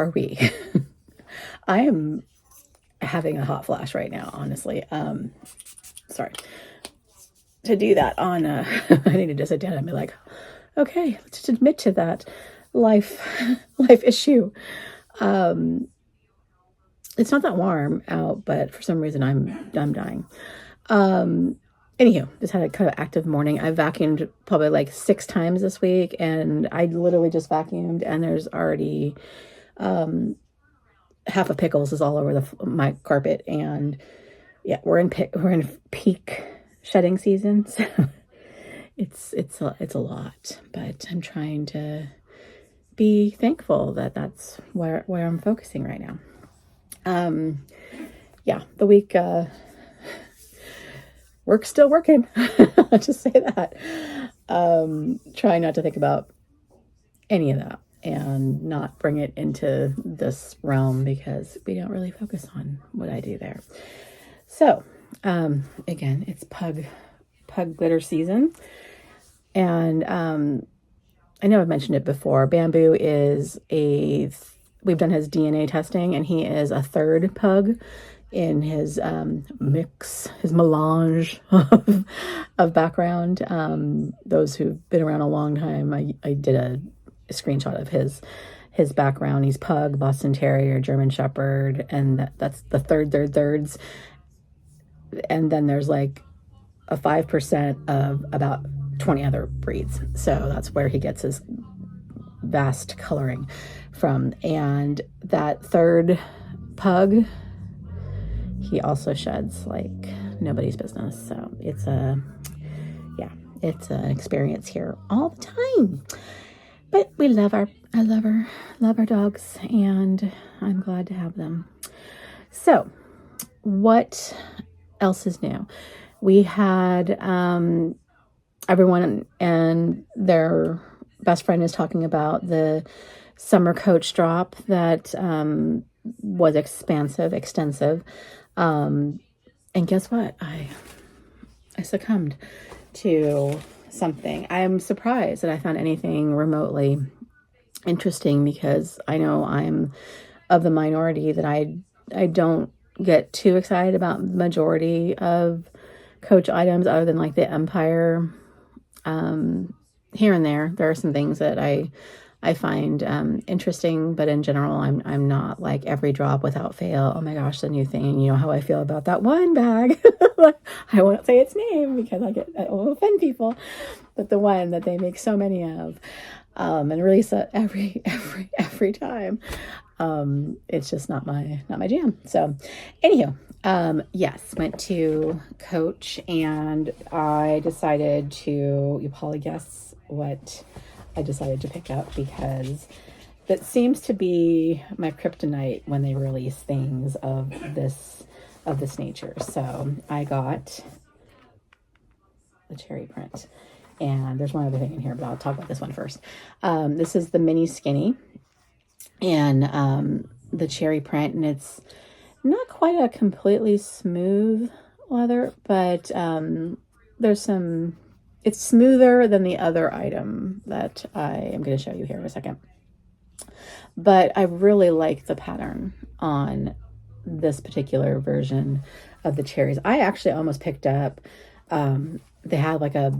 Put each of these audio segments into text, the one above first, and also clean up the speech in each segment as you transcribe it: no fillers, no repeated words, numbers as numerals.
are we? I am having a hot flash right now, honestly. Sorry. To do that on, I need to just sit down and be like, okay, let's just admit to that life issue. It's not that warm out, but for some reason I'm dying. Anywho, just had a kind of active morning. I vacuumed probably like 6 times this week, and I literally just vacuumed, and there's already half of pickles is all over my carpet. And yeah, we're in peak shedding season, so it's a lot. But I'm trying to be thankful that that's where I'm focusing right now. Yeah, the week work's still working. I'll just say that. Trying not to think about any of that and not bring it into this realm, because we don't really focus on what I do there. So, again, it's pug glitter season. And I know I've mentioned it before. Bamboo is we've done his DNA testing, and he is a third pug in his mix, his melange of background. Those who've been around a long time, I did a screenshot of his background. He's pug, Boston Terrier, German Shepherd, and that's the thirds. And then there's like a 5% of about 20 other breeds. So that's where he gets his vast coloring from. And that third pug, he also sheds like nobody's business. So it's an experience here all the time. But we love our dogs, and I'm glad to have them. So what else is new? We had everyone and their best friend is talking about the summer Coach drop that was extensive. And guess what? I succumbed to something. I am surprised that I found anything remotely interesting, because I know I'm of the minority that I don't get too excited about the majority of Coach items, other than like the Empire. Here and there are some things that I find interesting, but in general, I'm not like every drop without fail, oh my gosh, the new thing. You know how I feel about that one bag. I won't say its name because I will offend people, but the one that they make so many of, and release it every time. It's just not my jam. So anyhow, yes, went to Coach, and I decided to, you probably guess what I decided to pick up, because that seems to be my kryptonite when they release things of this nature. So I got the cherry print, and there's one other thing in here, but I'll talk about this one first. This is the mini skinny, and the cherry print, and it's not quite a completely smooth leather, but it's smoother than the other item that I am going to show you here in a second. But I really like the pattern on this particular version of the cherries. I actually almost picked up, they had like I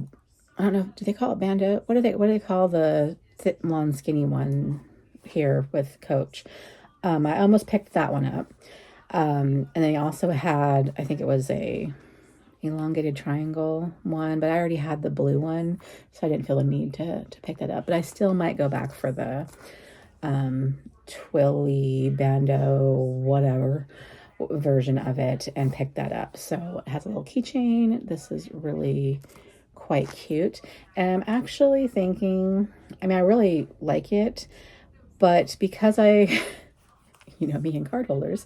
don't know, do they call it bandeau? What do they call the thick, long, skinny one here with Coach? I almost picked that one up. And they also had, I think it was a elongated triangle one, but I already had the blue one, so I didn't feel the need to pick that up. But I still might go back for the twilly bandeau whatever version of it and pick that up. So it has a little keychain. This is really quite cute, and I'm actually thinking, I mean, I really like it, but because I me and card holders,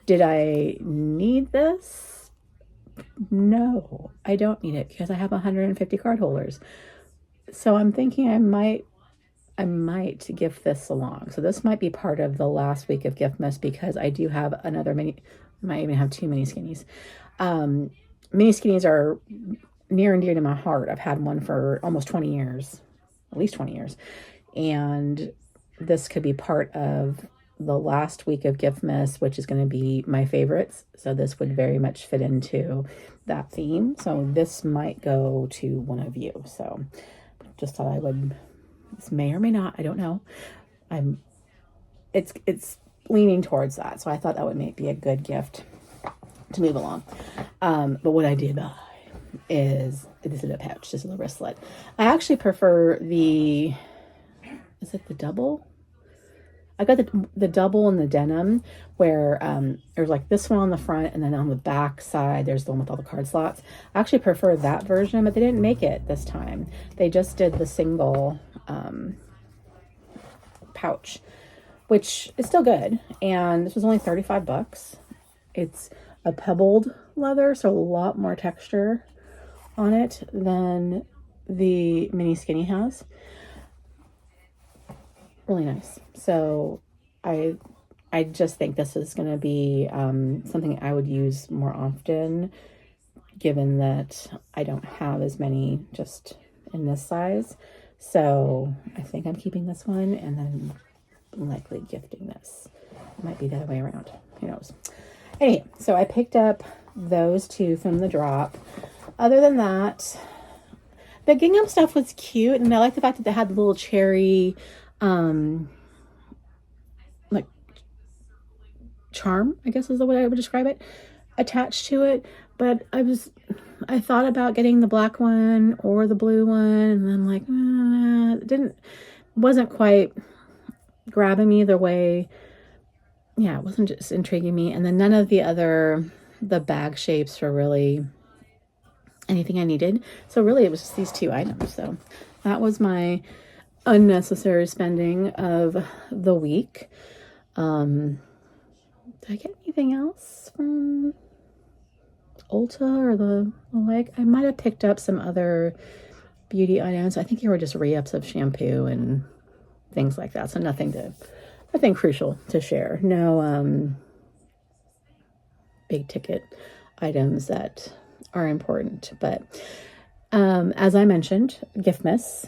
did I need this? No, I don't need it, because I have 150 card holders. So I'm thinking I might gift this along. So this might be part of the last week of Giftmas, because I do have another I might even have 2 mini skinnies. Mini skinnies are near and dear to my heart. I've had one for almost 20 years, at least 20 years. And this could be part of the last week of Giftmas, which is going to be my favorites. So this would very much fit into that theme. So this might go to one of you. So just thought I would, this may or may not, I don't know. It's leaning towards that. So I thought that would be a good gift to move along. But what I did buy is, this is a pouch, this is a wristlet. I actually prefer is it the double? I got the double and the denim, where there's like this one on the front, and then on the back side there's the one with all the card slots. I actually prefer that version, but they didn't make it this time. They just did the single pouch, which is still good, and this was only 35 bucks. It's a pebbled leather, so a lot more texture on it than the mini skinny has. Really nice. So I just think this is going to be something I would use more often, given that I don't have as many just in this size. So I think I'm keeping this one, and then likely gifting this. It might be the other way around. Who knows? Anyway, so I picked up those two from the drop. Other than that, the gingham stuff was cute, and I like the fact that they had the little cherry like charm, I guess is the way I would describe it, attached to it. But I thought about getting the black one or the blue one, and then like it wasn't quite grabbing me either way. Yeah, it wasn't just intriguing me. And then none of the bag shapes were really anything I needed. So really it was just these two items. So that was my unnecessary spending of the week. Did I get anything else from Ulta or the like? I might have picked up some other beauty items. I think they were just re-ups of shampoo and things like that. So nothing crucial to share. No big ticket items that are important. But as I mentioned, Giftmas,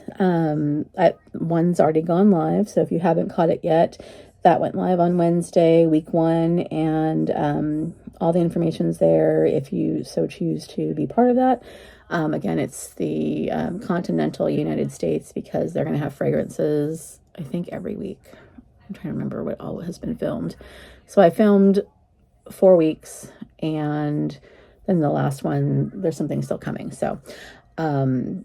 one's already gone live. So if you haven't caught it yet, that went live on Wednesday, week 1, and all the information's there if you so choose to be part of that. Again, it's the continental United States, because they're going to have fragrances, I think, every week. I'm trying to remember what all has been filmed. So I filmed 4 weeks, and then the last one, there's something still coming. So the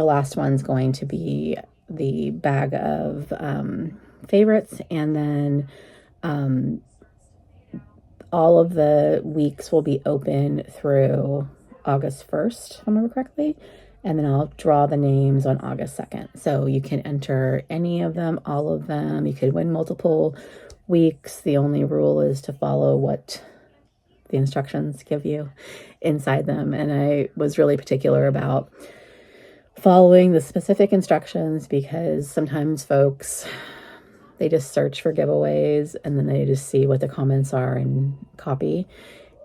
last one's going to be the bag of favorites, and then all of the weeks will be open through August 1st, if I remember correctly. And then I'll draw the names on August 2nd. So you can enter any of them, all of them. You could win multiple weeks. The only rule is to follow what the instructions give you inside them. And I was really particular about following the specific instructions, because sometimes folks, they just search for giveaways and then they just see what the comments are and copy.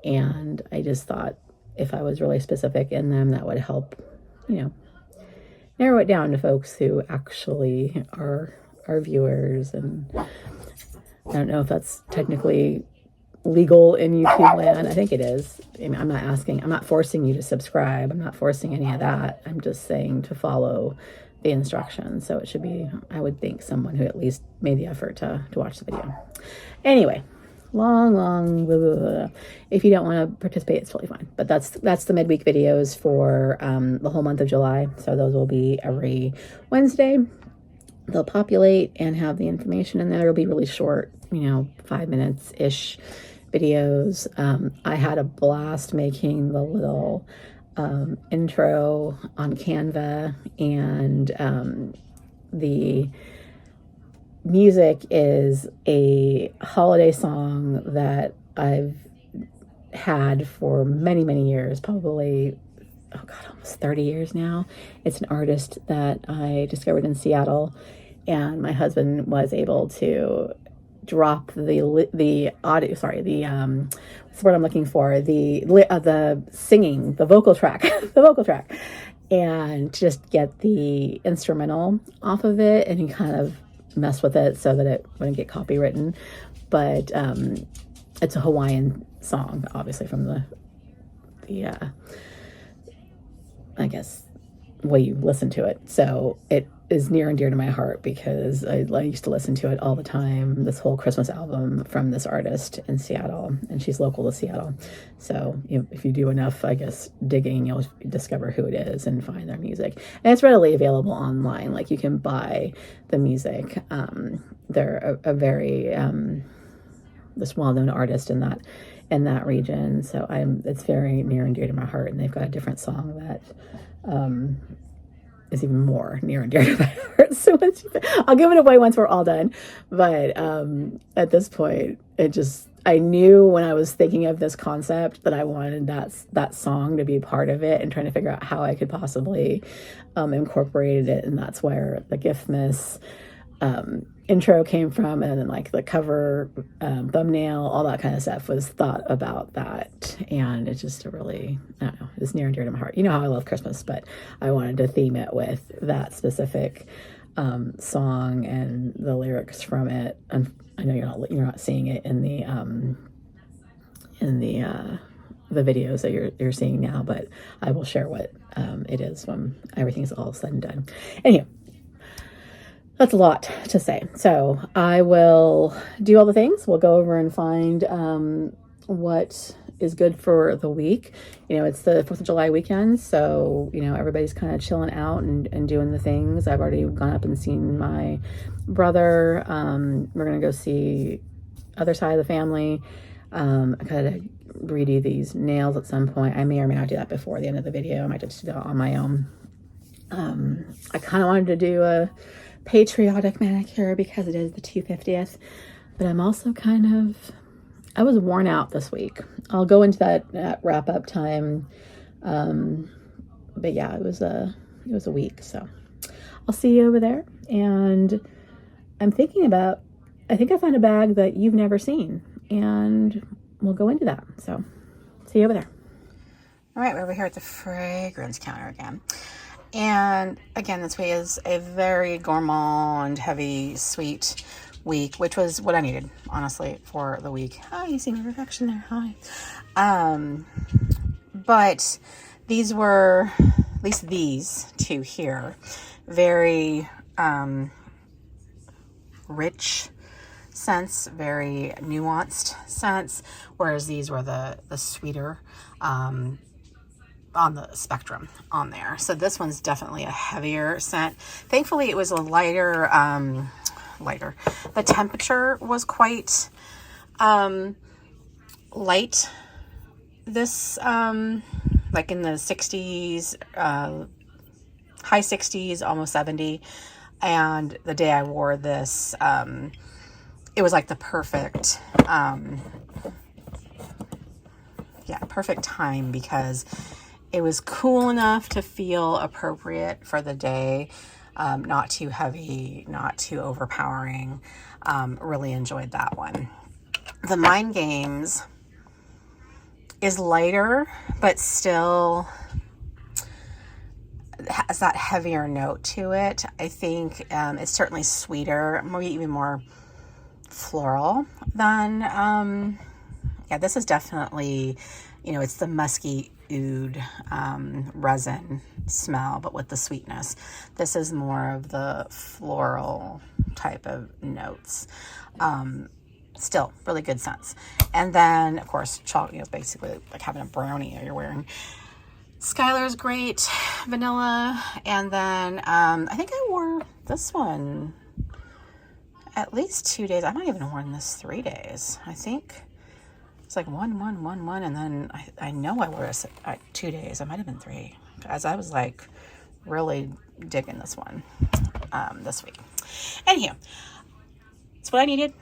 And I just thought if I was really specific in them, that would help, narrow it down to folks who actually are viewers. And I don't know if that's technically legal in YouTube land. I think it is. I mean, I'm not forcing you to subscribe. I'm not forcing any of that. I'm just saying to follow the instructions. So it should be, I would think, someone who at least made the effort to watch the video. Anyway, long blah, blah, blah. If you don't want to participate, it's totally fine. But that's the midweek videos for the whole month of July. So those will be every Wednesday. They'll populate and have the information in there. It'll be really short, 5 minutes ish videos. I had a blast making the little intro on Canva, and the music is a holiday song that I've had for many years, probably almost 30 years now. It's an artist that I discovered in Seattle, and my husband was able to drop the audio, sorry, what's the word I'm looking for, the singing, the vocal track, and just get the instrumental off of it, and he kind of mess with it so that it wouldn't get copywritten. But it's a Hawaiian song, obviously, from the I guess, way you listen to it. So it is near and dear to my heart because I used to listen to it all the time, this whole Christmas album from this artist in Seattle, and she's local to Seattle. So if you do enough, I guess, digging, you'll discover who it is and find their music. And it's readily available online. Like, you can buy the music. They're a very this well-known artist in that region. So it's very near and dear to my heart. And they've got a different song that is even more near and dear to my heart. So I'll give it away once we're all done. But at this point, I knew when I was thinking of this concept that I wanted that song to be part of it, and trying to figure out how I could possibly incorporate it. And that's where the Giftmas intro came from, and then like the cover, thumbnail, all that kind of stuff was thought about that. And it's just I don't know, it's near and dear to my heart. You know how I love Christmas, but I wanted to theme it with that specific song and the lyrics from it. And I know you're not seeing it in the videos that you're seeing now, but I will share what it is when everything's all said and done. Anyway, that's a lot to say. So I will do all the things. We'll go over and find what is good for the week. It's the 4th of July weekend, so everybody's kind of chilling out and doing the things. I've already gone up and seen my brother. We're gonna go see other side of the family. I gotta redo these nails at some point. I may or may not do that before the end of the video. I might just do that on my own. I kind of wanted to do a patriotic manicure because it is the 250th, but I'm also I was worn out this week. I'll go into that wrap up time. But yeah, it was a week. So I'll see you over there. And I'm thinking I think I found a bag that you've never seen, and we'll go into that. So see you over there. All right, we're over here at the fragrance counter again. And again, this week is a very gourmand, heavy, sweet week, which was what I needed, honestly, for the week. Hi, you see my reflection there. Hi. But these were, at least these two here, very rich scents, very nuanced scents, whereas these were the sweeter on the spectrum on there. So this one's definitely a heavier scent. Thankfully, it was a lighter. The temperature was quite light. This like in the 60s, high 60s, almost 70. And the day I wore this, it was like the perfect perfect time, because it was cool enough to feel appropriate for the day, not too heavy, not too overpowering. Really enjoyed that one. The Mind Games is lighter, but still has that heavier note to it. I think it's certainly sweeter, maybe even more floral than, this is definitely, it's the musky oud resin smell, but with the sweetness. This is more of the floral type of notes. Still really good scents. And then, of course, chocolate, basically like having a brownie you're wearing. Skylar's great, vanilla. And then I think I wore this one at least 2 days. I might even have worn this 3 days. I think it's like one, and then I know I wore it 2 days. It might have been 3, as I was like really digging this one this week. Anywho, it's what I needed.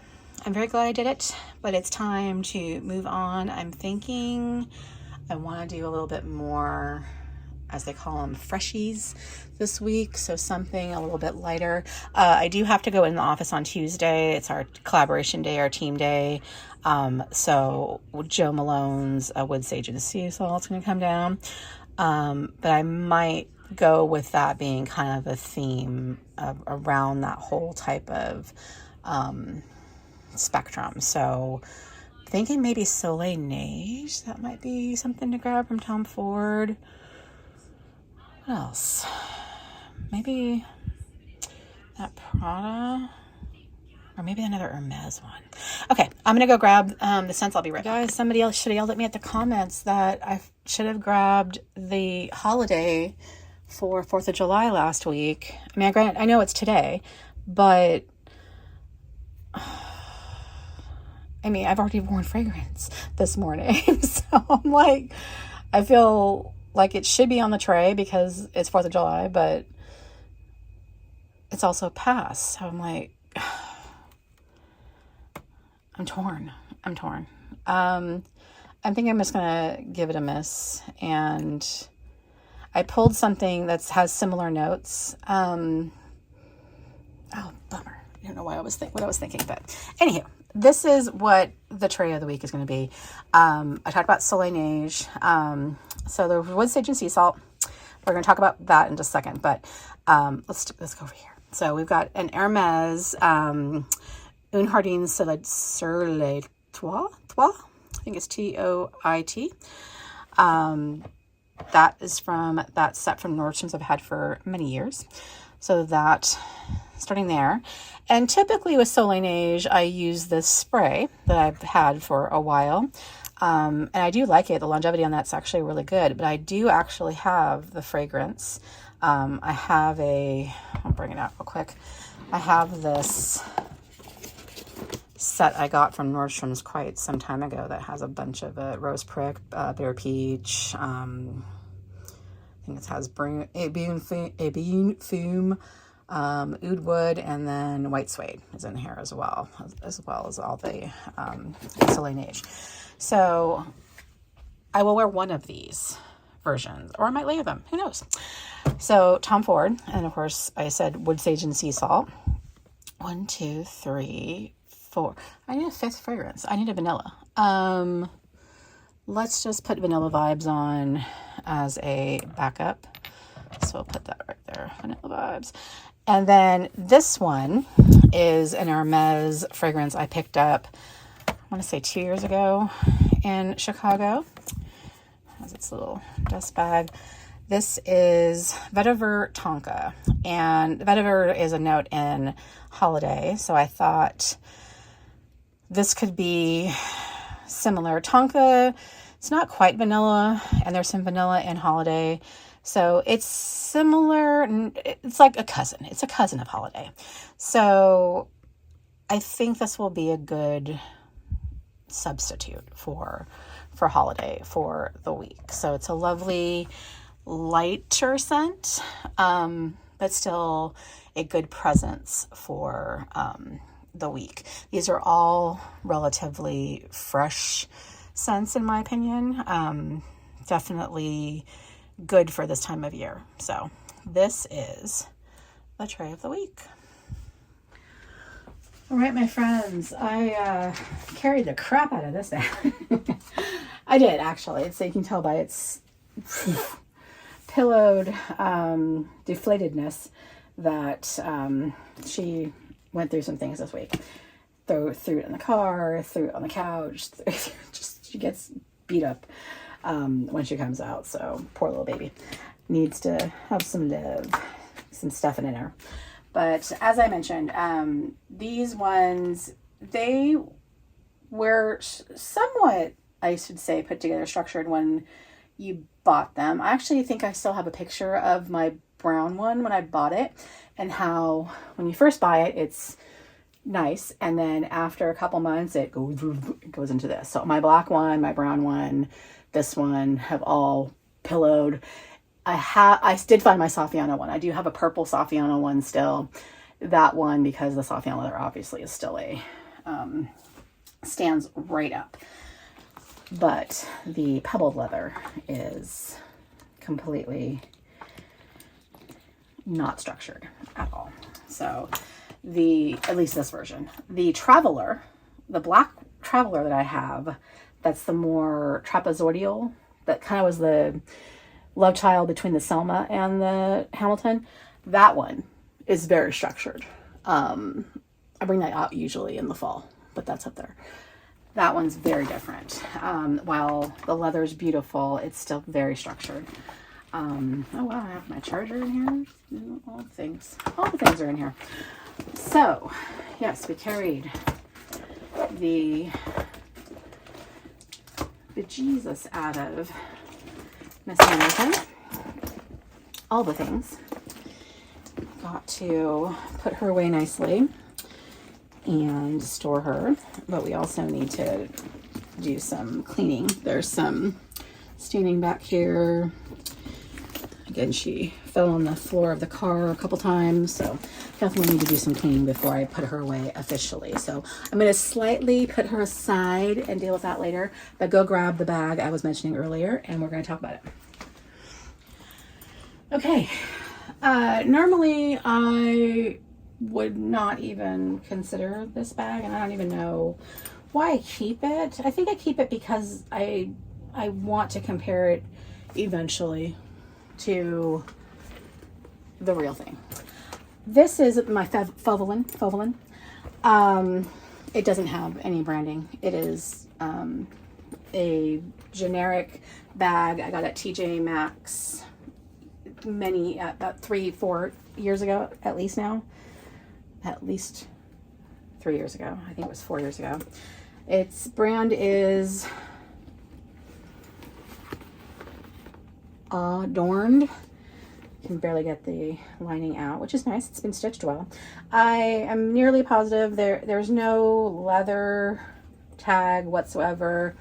I'm very glad I did it, but it's time to move on. I'm thinking I want to do a little bit more, as they call them, freshies this week. So something a little bit lighter. I do have to go in the office on Tuesday. It's our collaboration day, our team day. So Joe Malone's Wood Sage and Sea Salt's going to come down. But I might go with that being kind of a theme around that whole type of spectrum. So thinking maybe Soleil Neige, that might be something to grab from Tom Ford. What else? Maybe that Prada, or maybe another Hermes one. Okay, I'm gonna go grab the scents. I'll be right back. Guys, somebody else should have yelled at me at the comments that I should have grabbed the holiday for 4th of July last week. I mean, granted, I know it's today, but I mean, I've already worn fragrance this morning. So I'm like, I feel like it should be on the tray because it's 4th of July, but it's also past. So I'm like, I'm torn. I think I'm just going to give it a miss. And I pulled something that has similar notes. Oh, bummer. I don't know why what I was thinking, but anywho, this is what the tray of the week is going to be. I talked about Soleil Neige. So the wood sage and sea salt. We're going to talk about that in just a second, but let's go over here. So we've got an Hermes Un Jardin Soleil toit. I think it's Toit. That is from that set from Nordstrom's I've had for many years. So that, starting there. And typically with Soleil Neige, I use this spray that I've had for a while. And I do like it. The longevity on that's actually really good. But I do actually have the fragrance. I'll bring it out real quick. I have this set I got from Nordstrom's quite some time ago that has a bunch of rose prick, bitter peach. I think it has Ebean fume, oud wood, and then white suede is in here as well as all the Soleil Neige. So I will wear one of these versions, or I might layer them. Who knows? So Tom Ford, and of course I said wood sage and sea salt. 1, 2, 3, 4. I need a 5th fragrance. I need a vanilla. Let's just put vanilla vibes on as a backup. So I'll put that right there, vanilla vibes. And then this one is an Hermes fragrance I picked up, I want to say 2 years ago in Chicago. It has its little dust bag. This is Vetiver Tonka, and Vetiver is a note in holiday, so I thought this could be similar. Tonka, it's not quite vanilla, and there's some vanilla in holiday, so it's similar. It's like a cousin. It's a cousin of holiday. So I think this will be a good substitute for holiday for the week. So it's a lovely lighter scent, but still a good presence for the week. These are all relatively fresh scents in my opinion. Definitely good for this time of year. So this is the tray of the week. All right, my friends, I carried the crap out of this bag. I did, actually. So you can tell by its pillowed deflatedness that she went through some things this week. Threw it in the car, threw it on the couch. Just she gets beat up when she comes out. So poor little baby needs to have some love, some stuff in her. But as I mentioned, these ones, they were somewhat, I should say, put together, structured when you bought them. I actually think I still have a picture of my brown one when I bought it, and how when you first buy it, it's nice, and then after a couple months, it goes into this. So my black one, my brown one, this one have all pillowed. I did find my Saffiano one. I do have a purple Saffiano one still. That one, because the Saffiano leather obviously is still stands right up. But the pebbled leather is completely not structured at all. So at least this version. The Traveler, the black Traveler that I have, that's the more trapezoidal, that kind of was the love child between the Selma and the Hamilton. That one is very structured. I bring that out usually in the fall, but that's up there. That one's very different. While the leather is beautiful, it's still very structured. Oh wow, I have my charger in here. All the things are in here. So yes, we carried the Jesus out of Miss Hamilton. All the things. Got to put her away nicely and store her, but we also need to do some cleaning. There's some staining back here. Again, she fell on the floor of the car a couple times, so definitely need to do some cleaning before I put her away officially. So I'm going to slightly put her aside and deal with that later, but go grab the bag I was mentioning earlier and we're going to talk about it. Okay. Normally I would not even consider this bag, and I don't even know why I keep it. I think I keep it because I want to compare it eventually to the real thing. This is my Fauvelin. It doesn't have any branding. It is a generic bag I got at TJ Maxx about 3-4 years ago, at least 3 years ago. I think it was 4 years ago. Its brand is Adorned. You can barely get the lining out, which is nice. It's been stitched well. I am nearly positive there's no leather tag whatsoever.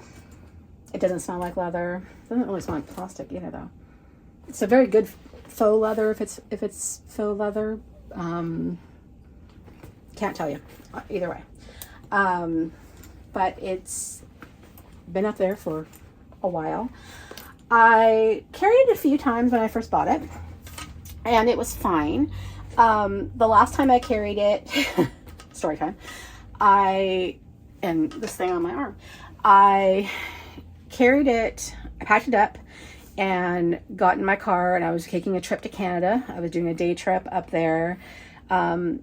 It doesn't smell like leather. It doesn't really smell like plastic either, though. It's a very good faux leather if it's faux leather. Can't tell you either way. But it's been up there for a while. I carried it a few times when I first bought it, and it was fine. The last time I carried it, story time, and this thing on my arm, I carried it, I packed it up, and got in my car, and I was taking a trip to Canada. I was doing a day trip up there and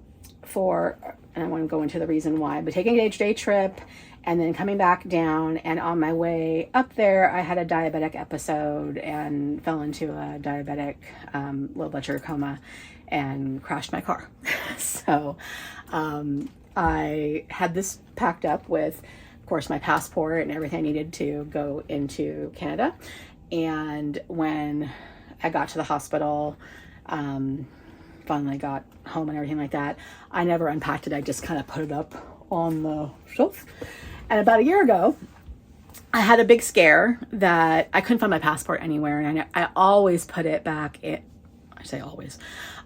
I want to go into the reason why, but taking a day trip and then coming back down, and on my way up there, I had a diabetic episode and fell into a diabetic low blood sugar coma and crashed my car. So I had this packed up with, of course, my passport and everything I needed to go into Canada. And when I got to the hospital, finally got home and everything like that, I never unpacked it. I just kind of put it up on the shelf. And about a year ago, I had a big scare that I couldn't find my passport anywhere. And I always put it back in,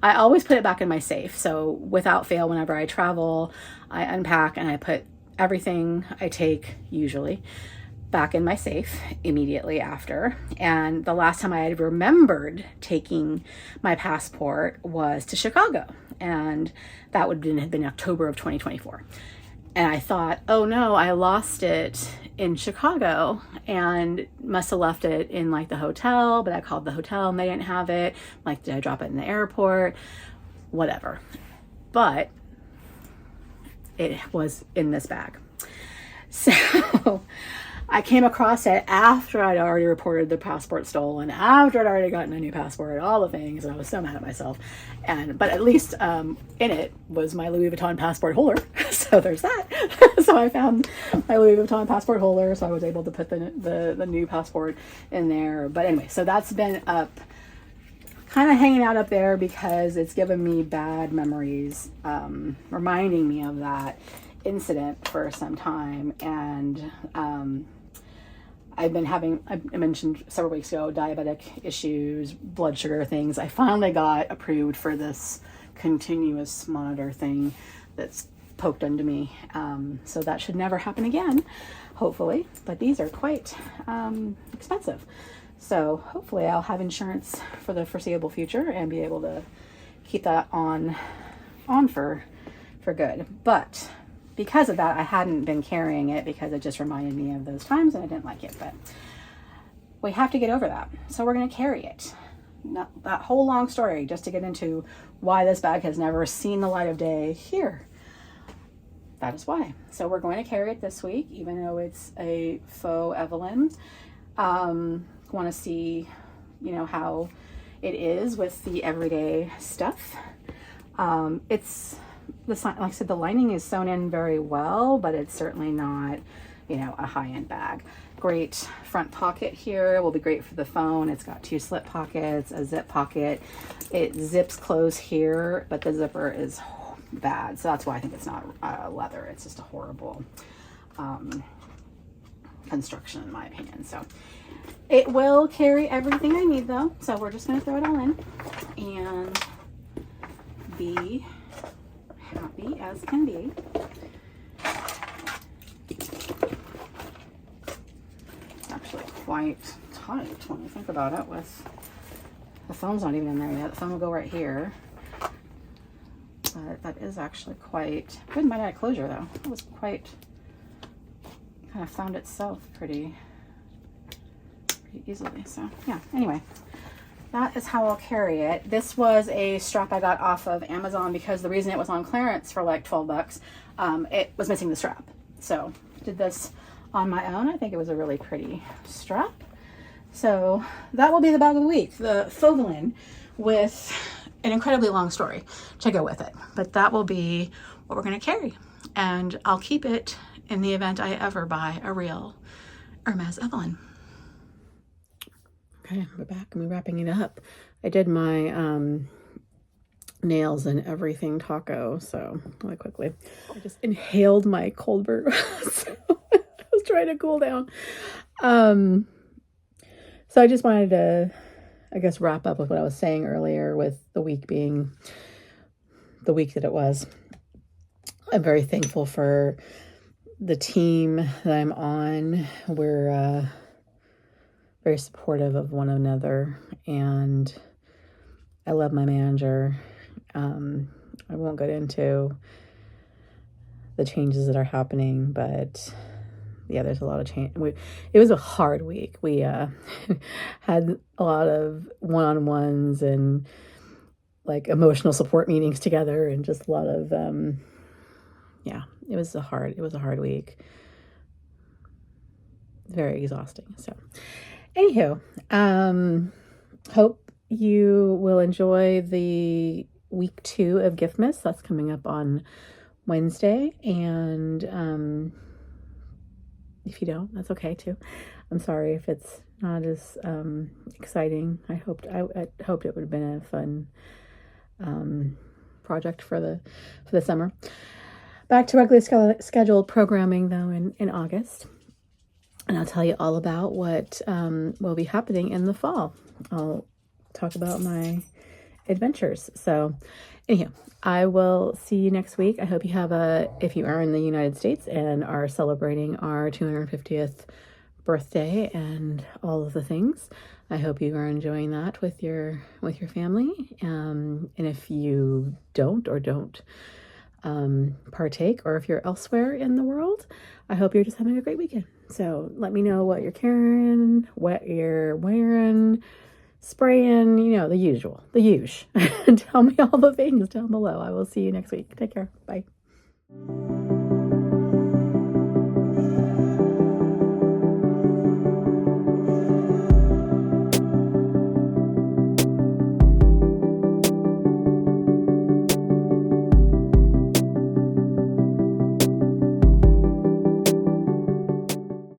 I always put it back in my safe. So without fail, whenever I travel, I unpack and I put everything I take, usually, back in my safe immediately after. And the last time I had remembered taking my passport was to Chicago, and that would have been October of 2024. And I thought, oh no, I lost it in Chicago and must have left it in like the hotel, but I called the hotel and they didn't have it. Like, did I drop it in the airport? Whatever. But it was in this bag. So I came across it after I'd already reported the passport stolen, after I'd already gotten a new passport, all the things, and I was so mad at myself. But at least in it was my Louis Vuitton passport holder, so there's that. So I found my Louis Vuitton passport holder, so I was able to put the new passport in there. But anyway, so that's been up, kind of hanging out up there because it's given me bad memories, reminding me of that incident for some time. And I've been having, I mentioned several weeks ago, diabetic issues, blood sugar things. I finally got approved for this continuous monitor thing that's poked into me. So that should never happen again, hopefully. But these are quite expensive. So hopefully I'll have insurance for the foreseeable future and be able to keep that on for good. But because of that, I hadn't been carrying it because it just reminded me of those times and I didn't like it. But we have to get over that. So we're going to carry it. Not that whole long story just to get into why this bag has never seen the light of day here. That is why. So we're going to carry it this week, even though it's a faux Evelyn. Want to see, you know, how it is with the everyday stuff. It's like I said, the lining is sewn in very well, but it's certainly not, you know, a high-end bag. Great front pocket here, will be great for the phone. It's got 2 slip pockets, a zip pocket. It zips closed here, but the zipper is bad, so that's why I think it's not leather. It's just a horrible construction in my opinion. So it will carry everything I need though, so we're just going to throw it all in and be happy as can be. Actually quite tight when you think about it, with the phone's not even in there yet. The phone will go right here. But that is actually quite good. Might add closure though. It was quite, kind of found itself pretty easily. So yeah, anyway, that is how I'll carry it. This was a strap I got off of Amazon because the reason it was on clearance for like 12 bucks, it was missing the strap. So did this on my own. I think it was a really pretty strap. So that will be the bag of the week, the Fauvelin, with an incredibly long story to go with it. But that will be what we're going to carry. And I'll keep it in the event I ever buy a real Hermes Evelyn. Okay, we're back and we're wrapping it up. I did my nails and everything taco, so really quickly. I just inhaled my cold brew. So I was trying to cool down. So I just wanted to, I guess, wrap up with what I was saying earlier, with the week being the week that it was. I'm very thankful for the team that I'm on. We're very supportive of one another, and I love my manager. I won't get into the changes that are happening, but yeah, there's a lot of change. It was a hard week. We had a lot of one-on-ones and like emotional support meetings together, and just a lot of yeah, it was a hard week. Very exhausting. So anywho, hope you will enjoy the week 2 of Giftmas. That's coming up on Wednesday, and if you don't, that's okay too. I'm sorry if it's not as exciting. I hoped it would have been a fun project for the summer. Back to regularly scheduled programming though in August, and I'll tell you all about what will be happening in the fall. I'll talk about my adventures. So anyhow, I will see you next week. I hope you have if you are in the United States and are celebrating our 250th birthday and all of the things, I hope you are enjoying that with your family. And if you don't partake, or if you're elsewhere in the world, I hope you're just having a great weekend. So let me know what you're carrying, what you're wearing, spraying, you know, the usual. Tell me all the things down below. I will see you next week. Take care. Bye.